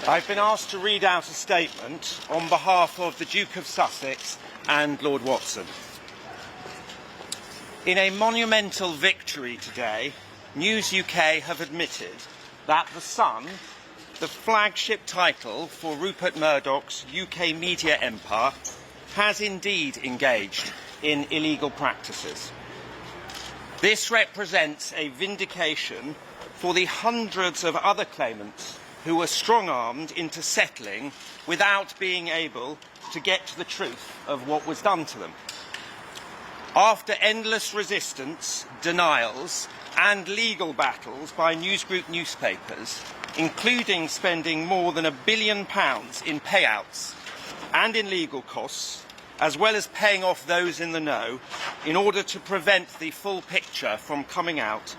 I've been asked to read out a statement on behalf of the Duke of Sussex and Lord Watson. In a monumental victory today, News UK have admitted that The Sun, the flagship title for Rupert Murdoch's UK media empire, has indeed engaged in illegal practices. This represents a vindication for the hundreds of other claimants who were strong-armed into settling without being able to get to the truth of what was done to them. After endless resistance, denials and legal battles by newsgroup newspapers, including spending more than £1 billion in payouts and in legal costs, as well as paying off those in the know in order to prevent the full picture from coming out,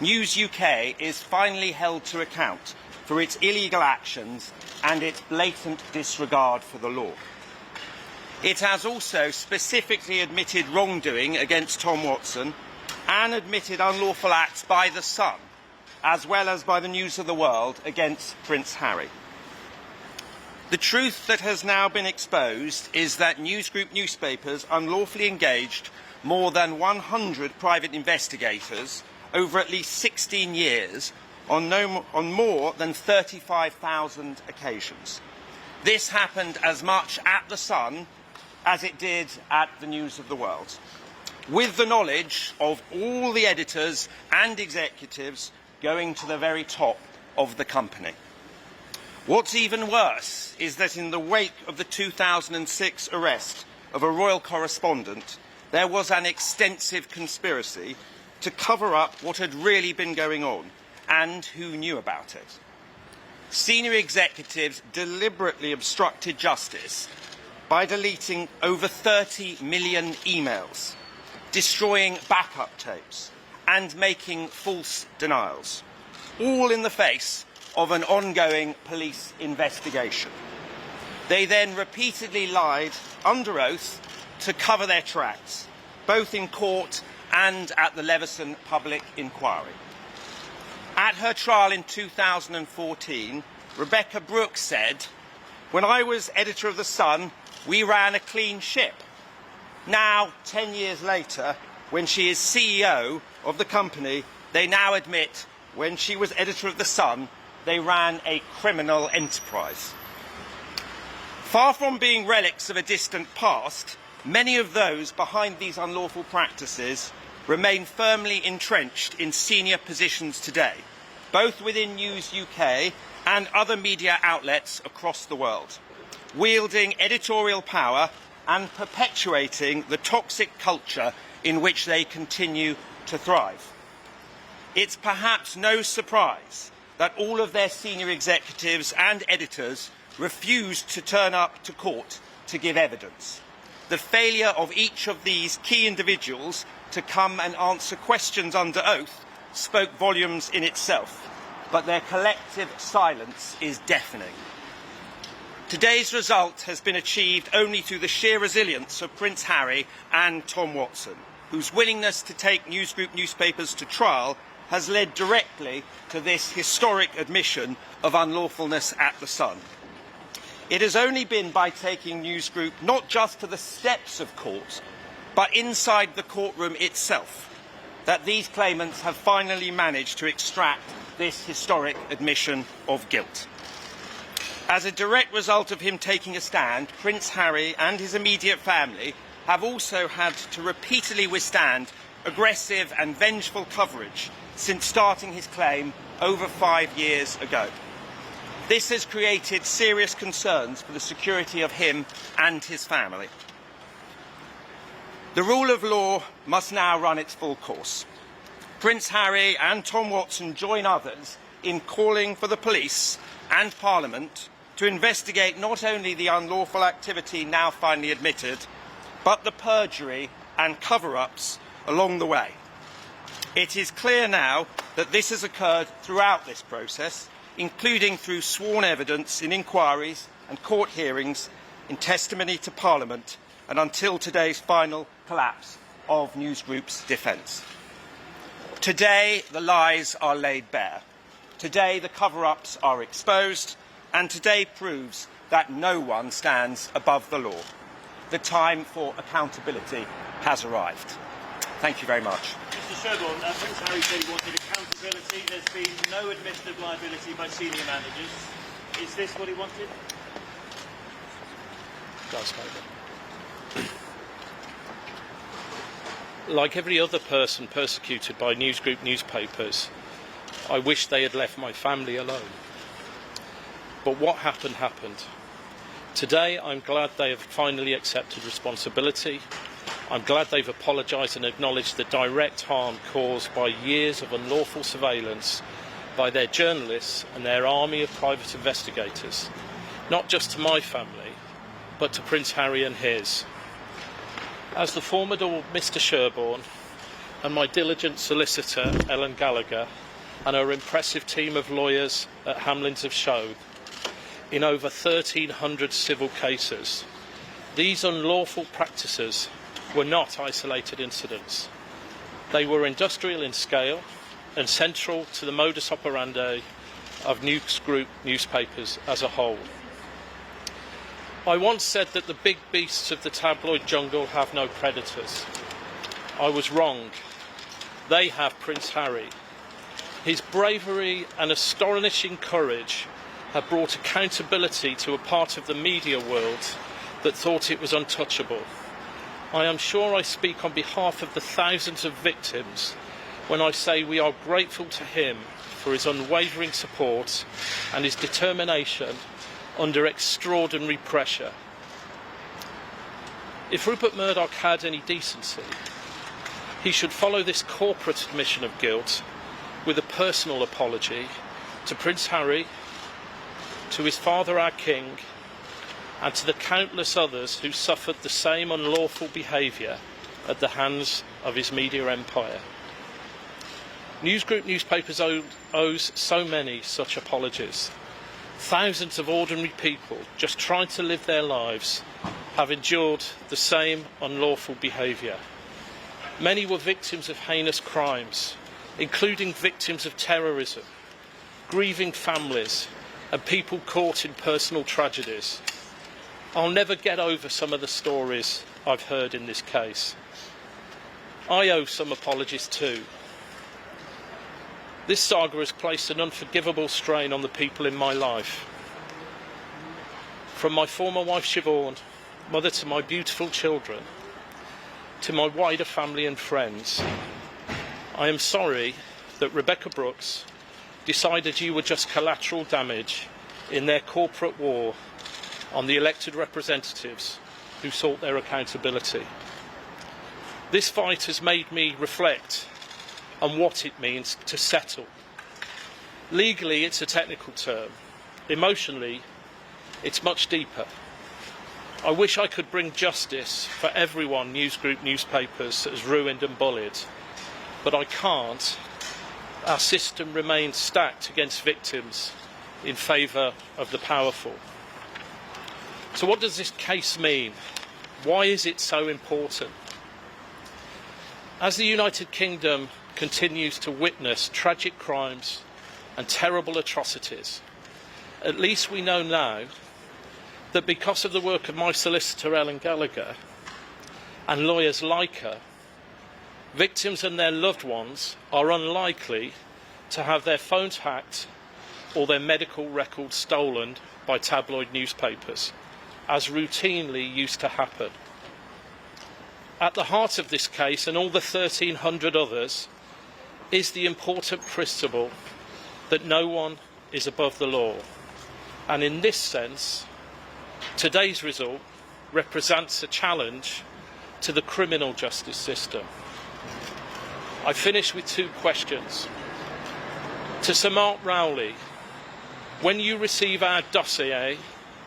News UK is finally held to account for its illegal actions and its blatant disregard for the law. It has also specifically admitted wrongdoing against Tom Watson and admitted unlawful acts by The Sun, as well as by the News of the World against Prince Harry. The truth that has now been exposed is that newsgroup newspapers unlawfully engaged more than 100 private investigators over at least 16 years on more than 35,000 occasions. This happened as much at The Sun as it did at the News of the World, with the knowledge of all the editors and executives going to the very top of the company. What's even worse is that in the wake of the 2006 arrest of a royal correspondent, there was an extensive conspiracy to cover up what had really been going on and who knew about it. Senior executives deliberately obstructed justice by deleting over 30 million emails, destroying backup tapes, and making false denials, all in the face of an ongoing police investigation. They then repeatedly lied under oath to cover their tracks, both in court and at the Leveson public inquiry. At her trial in 2014, Rebecca Brooks said, "When I was editor of The Sun, we ran a clean ship." Now, 10 years later, when she is CEO of the company, they now admit when she was editor of The Sun, they ran a criminal enterprise. Far from being relics of a distant past, many of those behind these unlawful practices remain firmly entrenched in senior positions today, both within News UK and other media outlets across the world, wielding editorial power and perpetuating the toxic culture in which they continue to thrive. It's perhaps no surprise that all of their senior executives and editors refused to turn up to court to give evidence. The failure of each of these key individuals to come and answer questions under oath spoke volumes in itself, but their collective silence is deafening. Today's result has been achieved only through the sheer resilience of Prince Harry and Tom Watson, whose willingness to take newsgroup newspapers to trial has led directly to this historic admission of unlawfulness at The Sun. It has only been by taking newsgroup not just to the steps of court, but inside the courtroom itself, that these claimants have finally managed to extract this historic admission of guilt. As a direct result of him taking a stand, Prince Harry and his immediate family have also had to repeatedly withstand aggressive and vengeful coverage since starting his claim over 5 years ago. This has created serious concerns for the security of him and his family. The rule of law must now run its full course. Prince Harry and Tom Watson join others in calling for the police and Parliament to investigate not only the unlawful activity now finally admitted, but the perjury and cover-ups along the way. It is clear now that this has occurred throughout this process, including through sworn evidence in inquiries and court hearings, in testimony to Parliament, and until today's final collapse of Newsgroup's defence. Today, the lies are laid bare. Today, the cover-ups are exposed, and today proves that no one stands above the law. The time for accountability has arrived. Thank you very much. Mr. Sherborne, Prince Harry said he wanted accountability. There's been no admission of liability by senior managers. Is this what he wanted? Like every other person persecuted by newsgroup newspapers, I wish they had left my family alone. But what happened, happened. Today, I'm glad they have finally accepted responsibility. I'm glad they've apologised and acknowledged the direct harm caused by years of unlawful surveillance by their journalists and their army of private investigators, not just to my family, but to Prince Harry and his. As the formidable Mr. Sherborne and my diligent solicitor, Ellen Gallagher, and her impressive team of lawyers at Hamlins have showed, in over 1,300 civil cases, these unlawful practices were not isolated incidents. They were industrial in scale and central to the modus operandi of newsgroup newspapers as a whole. I once said that the big beasts of the tabloid jungle have no predators. I was wrong. They have Prince Harry. His bravery and astonishing courage have brought accountability to a part of the media world that thought it was untouchable. I am sure I speak on behalf of the thousands of victims when I say we are grateful to him for his unwavering support and his determination under extraordinary pressure. If Rupert Murdoch had any decency, he should follow this corporate admission of guilt with a personal apology to Prince Harry, to his father our king, and to the countless others who suffered the same unlawful behaviour at the hands of his media empire. Newsgroup newspapers owes so many such apologies. Thousands of ordinary people just trying to live their lives have endured the same unlawful behaviour. Many were victims of heinous crimes, including victims of terrorism, grieving families, and people caught in personal tragedies. I'll never get over some of the stories I've heard in this case. I owe some apologies too. This saga has placed an unforgivable strain on the people in my life. From my former wife Siobhan, mother to my beautiful children, to my wider family and friends, I am sorry that Rebecca Brooks decided you were just collateral damage in their corporate war on the elected representatives who sought their accountability. This fight has made me reflect on what it means to settle. Legally, it's a technical term. Emotionally, it's much deeper. I wish I could bring justice for everyone newsgroup newspapers has ruined and bullied, but I can't. Our system remains stacked against victims in favour of the powerful. So what does this case mean? Why is it so important? As the United Kingdom continues to witness tragic crimes and terrible atrocities, at least we know now that because of the work of my solicitor Ellen Gallagher and lawyers like her, victims and their loved ones are unlikely to have their phones hacked or their medical records stolen by tabloid newspapers, as routinely used to happen. At the heart of this case, and all the 1,300 others, is the important principle that no one is above the law. And in this sense, today's result represents a challenge to the criminal justice system. I finish with two questions. To Sir Mark Rowley, when you receive our dossier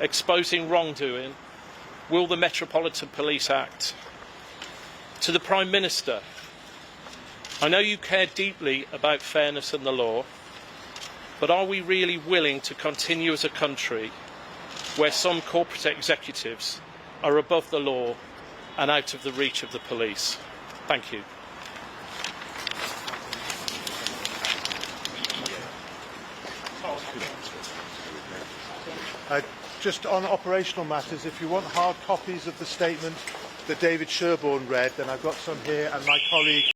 exposing wrongdoing, will the Metropolitan Police act? To the Prime Minister, I know you care deeply about fairness and the law, but are we really willing to continue as a country where some corporate executives are above the law and out of the reach of the police? Thank you. Just on operational matters, if you want hard copies of the statement that David Sherborne read, then I've got some here, and my colleague